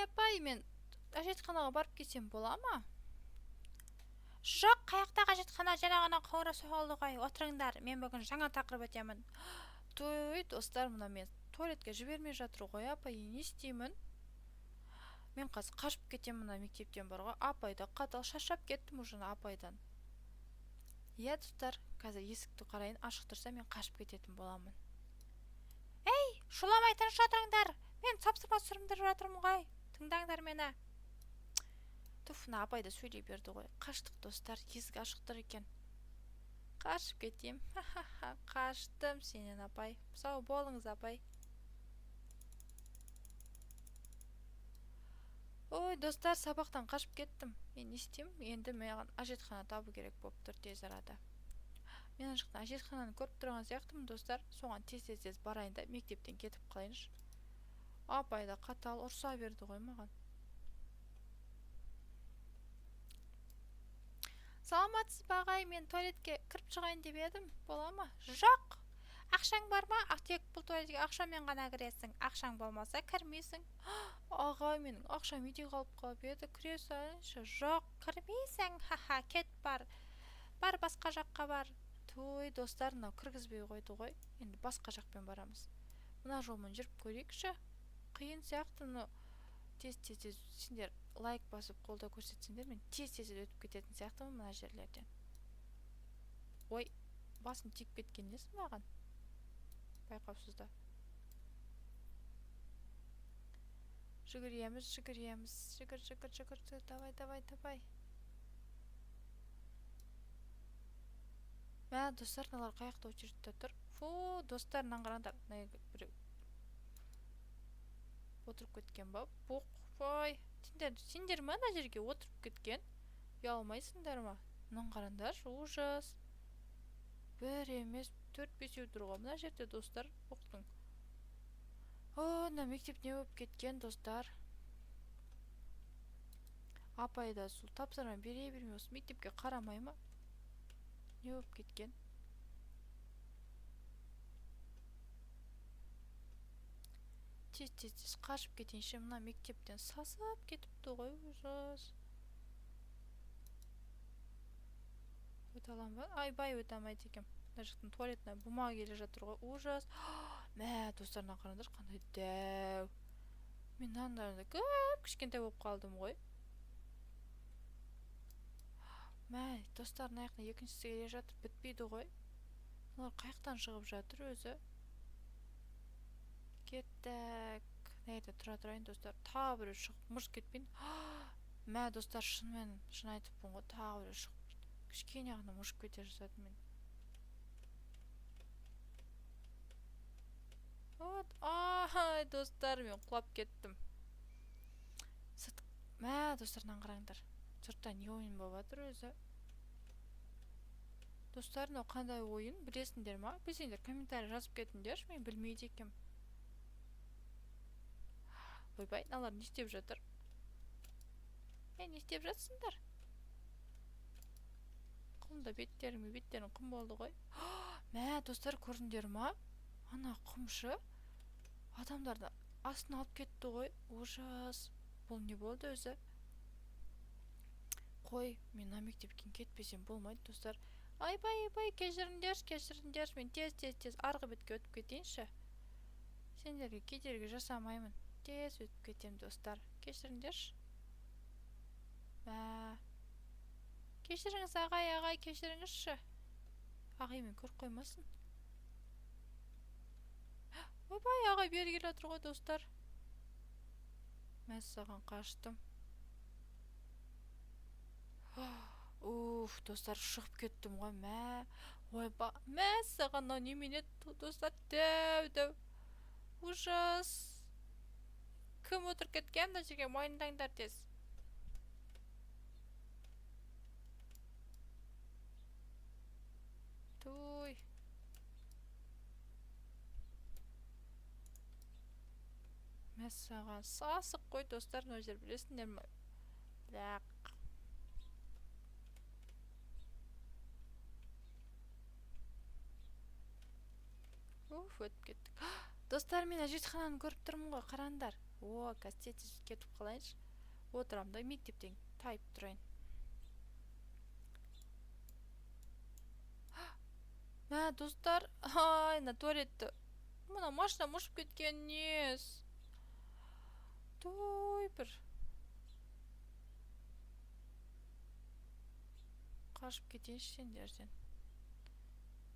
апай, мен әжетханаға барып кетсем бола ма? Жоқ, қаяқтағы әжетхана, жаңағына қоңырау соғылды ғой. Отырыңдар, мен бүгін жаңа тақырып өтемін. Той, достар, мына мен туалетке жібермей жатыр ғой, апай, не істеймін? Мен қазір қашып кетемін мына мектептен бар ғой. Апай да қатал, шаршап кеттім уже апайдан. Иә, достар, қазір есікті қарайын, ашық тұрса мен қашып кететін боламын. Ей, шуламай тыныш отырыңдар. Мен тапсырма түсірімдіріп жатырмын ғой. Тыңдаңдар мені. Туф, мына апай да сөйлей берді ғой. Қаштық, достар, есік ашық тұр екен. Қашып кетем. Ха-ха-ха, қаштым сенен, апай. Сау болыңыз, апай. Ой, достар, сабақтан қашып кеттім. Мен не істеймін? Енді маған әжетхана табу керек болып тұр тез арада. Мен ана жақтан әжетхананы көріп тұрған сияқтымын, достар. Соған тез барайын да мектептен кетіп қалайыншы. Апай да қатал ұрса берді ғой маған. Саламатсыз ба ағай, мен туалетке кіріп шығайын деп едім, бола ма? Жоқ! Ақшаң бар ма? Тек бұл туалетке ақшамен ғана кіресің. Ақшаң болмаса кірмейсің. Ағай, менің ақшам үйде қалып еді, кіре салайыншы. Жоқ, кірмейсің. Ха-ха, кет бар. Бар, басқа жаққа бар. Той, достар, мынау кіргізбей қойды ғой. Енді басқа жақпен барамыз. Мына жолмен жүріп көрейікші. Қиын сияқты, но тез сендер лайк басып қолдау көрсетсеңдер, мен тез өтіп кететін сияқтымын мына жерлерден. Ой, басым тиіп кеткен несі маған? Байқаусызда. Жүгіреміз. Жүгір. Давай. Мә, достар, мыналар қаяқта очередьте тұр. Фу, достар, мынаны қараңдар. Біреу отырып кеткен ба? Ой, сендер ма мына жерге отырып кеткен? Ұялмайсыңдар ма? Мынаны қараңдаршы, ужас. Бір емес, 4-5 тұр ғой мына жерде, достар. Оқытың. О, мына мектеп не болып кеткен, достар? Апай да сол тапсырма бере бермей осы мектепке қарамай ма? Не болып кеткен? Тез қашып кетейінші, мына мектептен сасып кетіпті ғой, ужас. Өте алам ба? Айбай, өте алмайды екем. Мына жақтың туалетіне бумага келе жатыр ғой, ужас. Мә, достарына қараңдар, қандай дәу. Мен мынандарында кішкентай болып қалдым ғой. Мә, достардың аяқына екіншісі келе жатыр, бітпейді ғой. Олар қаяқтан шығып жатыр өзі. Кеттік. Нәйді тұрайын, достар. Тағы біреу шығып мырс кетпейін. Мә, достар, шын айтыппын ғой, тағы біреу шығып кішкене ғана мыршып кете жаздады мен. Вот, ай, достар, мен құлап кеттім. Мә, достарынан қараңдар. Сыртта не ойын болып жатыр өзі? Достар, мынау қандай ойын? Білесіңдер ма? Білсеңдер комментарий жазып кетіңдерші, мен білмейді екем. Ойбай, мыналар не істеп жатыр? Не істеп жатсыңдар? Құмда беттерің құм болды ғой. Мә, достар, көрдіңдер ма? Ана құмшы адамдарды астына алып кетті ғой. Ужас. Бұл не болды өзі? Қой, мен мына мектептен кетпесем болмайды, достар. Айбай, кешіріңдерші, мен тез арғы бетке өтіп кетейінші. Сендерге кедергі жасамаймын. Тез өтіп кетем, достар. Кешіріңдерші. Кешіріңіз, ағай, кешіріңізші. Ағай мен көріп қоймасын. Ойбай, ағай бері келе жатыр ғой, достар. Мен саған қаштым. Уф, достар, шығып кеттім ғой, мә. Ойба, мә саған немене, достар, дәу. Ужас. Кім отыр кеткен, мына жерге мойындаңдар тез. Той. Мен саған сасық қой, достар, мына жер білесіңдер ме? Ләқ. Уф, өтіп кеттік. Достар, мен әжетхананы көріп тұрмын ғой, қараңдар. О, кастет кетіп қалайыншы. Отырам да мектептен тайып тұрайын. Мә, достар, ай, на туалетті. Мына машина ұшып кеткен нес. Той бір. Қашып кетейінші сендерден.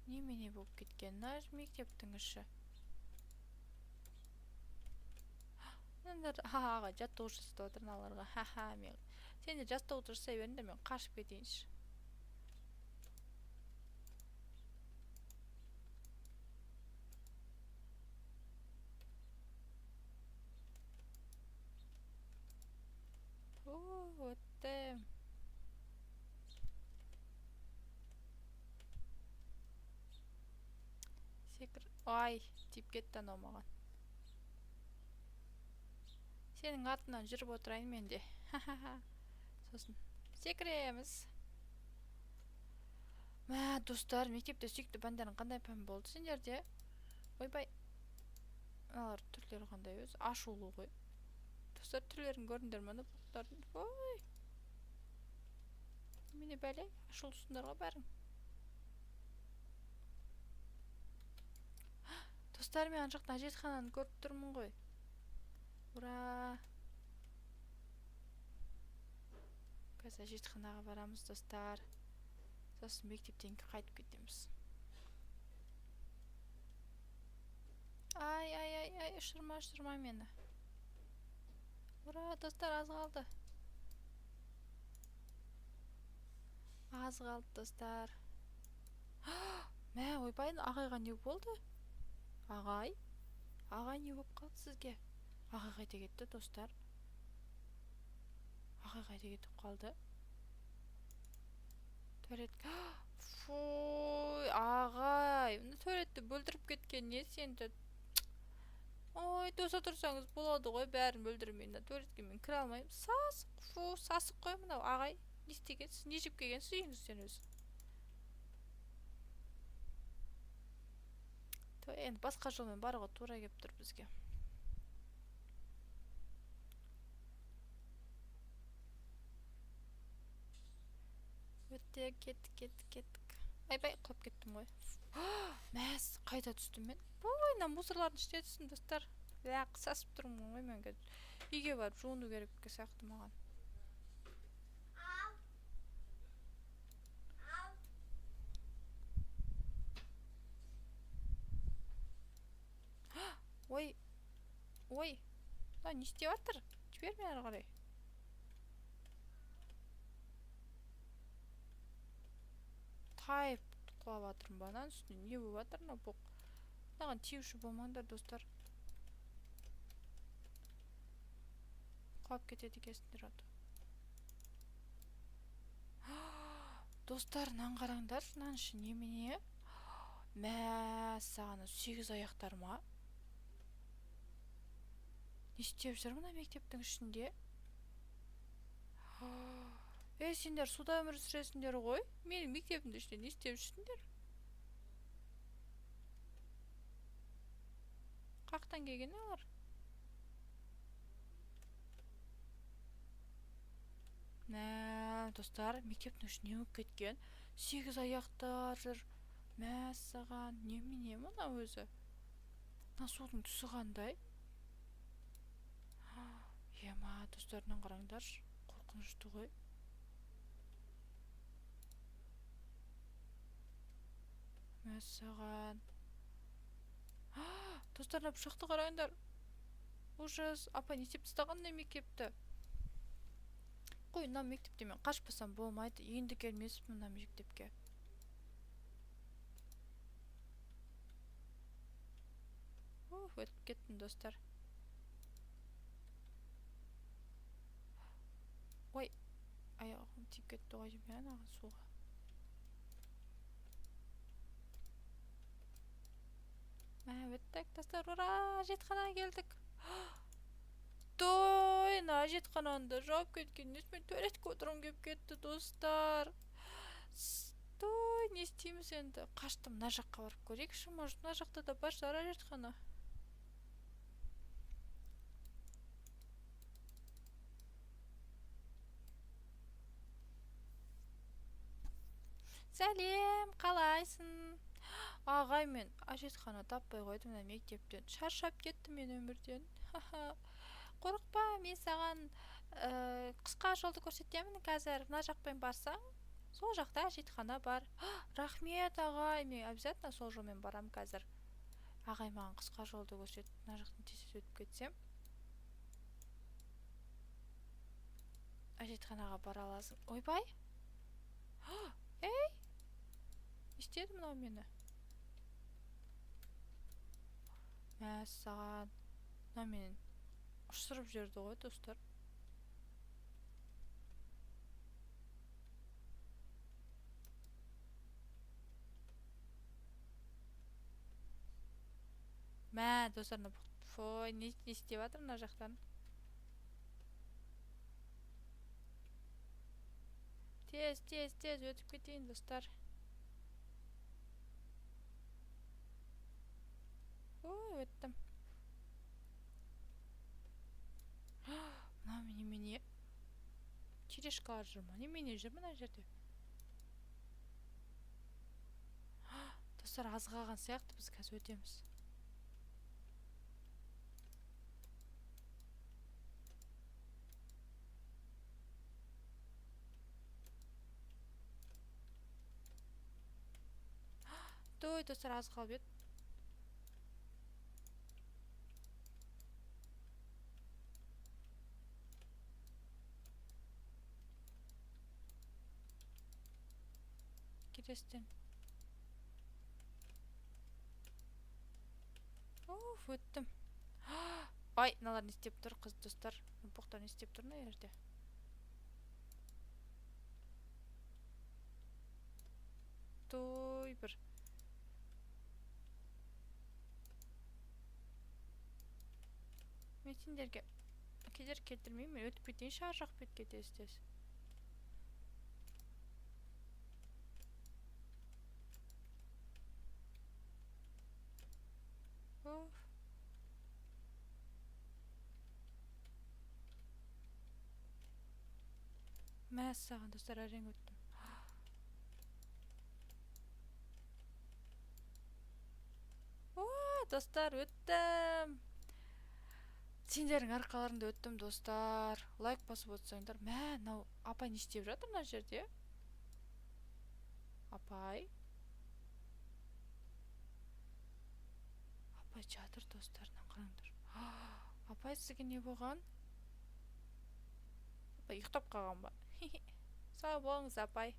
Немене болып кеткен, наш мектептің іші. Аға, жаттығушы жасап отырын аларға. Ха-ха, мен. Сен де жаттығушы жасай беріңдер, мен қашып кетейінші. О, өттім. Секір. Ай, тип кетті анау маған. Сенің артынан жүріп отырайын мен де. Ха-ха-ха. Сосын секіреміз. Мә, достар, мектепте сүйікті пәндерің қандай пән болды сендерде? Ойбай. Алар түрлері қандай өз? Ашулы ғой. Достар, түрлерін көрдіңдер ме? Ой. Мені бәле, ашулысыңдарға бәрің. Достар, мен жақтан әжетхананы көріп тұрмын ғой. Ура! Қазір әжетханаға барамыз, достар. Сосын мектептен қайтып кетеміз. Ай, ұшырма мені. Ура, достар, аз қалды. Аз қалды, достар. Мә, ойбайын, ағайға не болды? Ағай не болып қалды сізге? Ағай қайда кетті, достар? Ағай қайда кетіп қалды? Туалет. Фуй, ағай, туалетті бөлдіріп кеткен не сенді? Ой, доса тұрсаңыз болады ғой, бәрін бөлдірмейін. Туалетке мен кіре алмайым. Сасық, фу, сасық қой мынау, ағай. Не істегенсіз, не жеп келгенсіз үйіңізден өзі? Енді басқа жолмен баруға тура келіп тұр бізге. Өте, кеттік. Айбай, құлап кеттім ғой. Мәс, қайда түстім мен? Ой, мына мусорлардың ішіне түстім, достар. Сасып тұрмын ғой мен қазір. Үйге барып жуыну керек сияқты маған. Ой, не істеп жатыр? Жібер мен ары қарай. Тайып құлап жатырмын банан үстіне. Не болып жатыр мына боқ? Маған тиюші болмаңдар, достар. Құлап кетеді екенсіңдер аты. Достар, нан қараңдар, нан іші немене? Мә, саған 8 аяқтар ма? Не істеп жүр мына мектептің ішінде? Сендер суда өмір сүресіңдер ғой? Менің мектебімдің ішінде не істеп жүрсіңдер? Қақтан келген олар? Мә, достар, мектептің ішіне өп кеткен. 8 аяқтар жүр. Мә, саған немене мұна өзі? Мына судың түсі қандай? Ема, достарынан қараңдар, қорқынышты ғой. Мәссаған. Достарына пышақты қараңдар. Ужас, апа не істеп тастағандай мектепті? Қой, мына мектепте мен қашпасам болмайды. Енді келмеспін мына мектепке. Өтіп кеттім, достар. Ой, аяғым тиіп кетті ғой мен аған суға. Өттік, достар, ура, әжетханаға келдік. Той, мына әжетхананы жауып кеткен. Мен туалетке отырғым келіп кетті, достар. Той, не істейміз енді? Қаштым, мына жаққа барып көрейікші, может, мына жақта да бар шығар әжетхана. Сәлем, қалайсың? Ағай, мен әжетхана таппай қойдым да мектептен. Шаршап кеттім мен өмірден. Қорықпа, мен саған қысқа жолды көрсетемін қазір. Мына жақпен барсаң, сол жақта әжетхана бар. Рахмет, ағай, мен обязательно сол жолмен барам қазір. Ағай маған қысқа жолды көрсет, мына жақтан тез өтіп кетсем. Әжетханаға бара аласың. Ойбай! Ей! Істеді мынау мені. Мәссаған. Мынау мені ұшырып жүрді ғой, достар. Мә, достар, фой, не істеп жатыр мына жақтан? Тез өтіп кетейін, достар. Ой, өттім. Мынау немене? Черешкалар жүр ма? Немене жүр мына жерде? Достар, аз қалған сияқты, біз қазір өтеміз. Той, достар, аз қалып еді. Келестен. Оф, өттім. Ай, мыналар не істеп тұр, қыз достар. Боқтар не істеп тұр мына жерде? Той, бір. Мен сендерге кедергі келтірмеймін, өтіп кетейінші ар жақ бетке тез. Оф. Мәссаған, достар, әрең өттім. О, достар, өттім. Сендердің арқаларында өттім, достар. Лайк басып отырсаңдар. Мә, мынау апай не істеп жатыр мына жерде? Апай жатыр, достар, қараңдар. Апай, сізге не болған? Апай ұйықтап қалған ба? Сау болыңыз, апай.